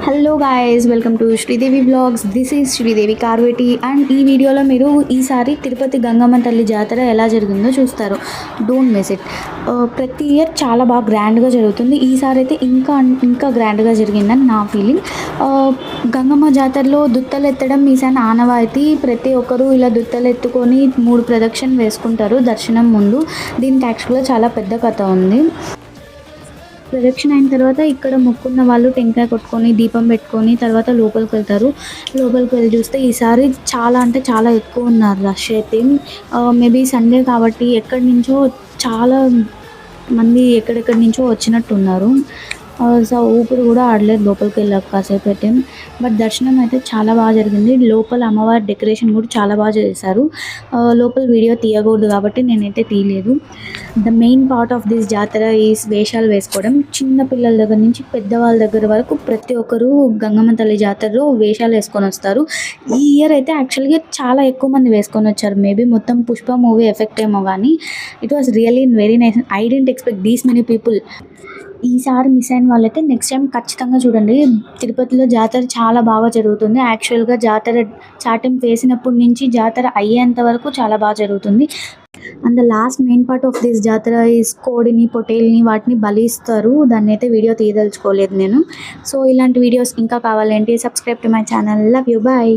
Hello guys, welcome to Sridevi blogs. This is Sridevi Karveti. And ఈ వీడియోలో మీరు ఈసారి తిరుపతి గంగమ్మ తల్లి జాతర ఎలా జరిగిందో చూస్తారు. Don't miss it. ప్రతి ఇయర్ చాలా బాగా గ్రాండ్గా జరుగుతుంది. ఈసారి అయితే ఇంకా గ్రాండ్గా జరిగిందని నా ఫీలింగ్. గంగమ్మ జాతరలో దుత్తలు ఎత్తడం ఈసారి ఆనవాయితీ. ప్రతి ఒక్కరూ ఇలా దుత్తలు ఎత్తుకొని 3 ప్రదక్షిణ వేసుకుంటారు దర్శనం ముందు. దీనికి యాక్చువల్గా చాలా పెద్ద కథ ఉంది. ప్రదక్షిణ అయిన తర్వాత ఇక్కడ మొక్కున్న వాళ్ళు టెంకాయ కొట్టుకొని దీపం పెట్టుకొని తర్వాత లోపలికి వెళ్తారు. లోపలికి వెళ్ళి చూస్తే ఈసారి చాలా అంటే చాలా ఎక్కువ ఉన్నారు రష్ అయితే. మేబీ సండే కాబట్టి ఎక్కడి నుంచో చాలా మంది ఎక్కడెక్కడి నుంచో వచ్చినట్టున్నారు. సో ఊపిరి కూడా ఆడలేదు లోపలికి వెళ్ళాక కాసేపు అయితే. బట్ దర్శనం అయితే చాలా బాగా జరిగింది. లోపల అమ్మవారి డెకరేషన్ కూడా చాలా బాగా చేశారు. లోపల వీడియో తీయకూడదు కాబట్టి నేనైతే తీయలేదు. The main part of this జాతర ఈస్ వేషాలు వేసుకోవడం. చిన్న పిల్లల దగ్గర నుంచి పెద్దవాళ్ళ దగ్గర వరకు ప్రతి ఒక్కరు గంగమ్మ తల్లి జాతరలో వేషాలు వేసుకొని వస్తారు. ఈ ఇయర్ అయితే యాక్చువల్గా చాలా ఎక్కువ మంది వేసుకొని వచ్చారు. మేబీ మొత్తం పుష్ప మూవీ ఎఫెక్ట్ ఏమో కానీ it was really very nice. I didn't expect these many people. ఈసారి మిస్ అయిన వాళ్ళైతే నెక్స్ట్ టైం ఖచ్చితంగా చూడండి. తిరుపతిలో జాతర చాలా బాగా జరుగుతుంది. యాక్చువల్గా జాతర చాటింపు వేసినప్పటి నుంచి జాతర అయ్యేంత వరకు చాలా బాగా జరుగుతుంది. And the last main part of this జాతర ఈస్ కోడిని పొటేల్ని వాటిని బలి ఇస్తారు. దాన్ని అయితే వీడియో తీయదలుచుకోలేదు నేను. సో ఇలాంటి వీడియోస్ ఇంకా కావాలంటే subscribe to my channel. Love you, bye.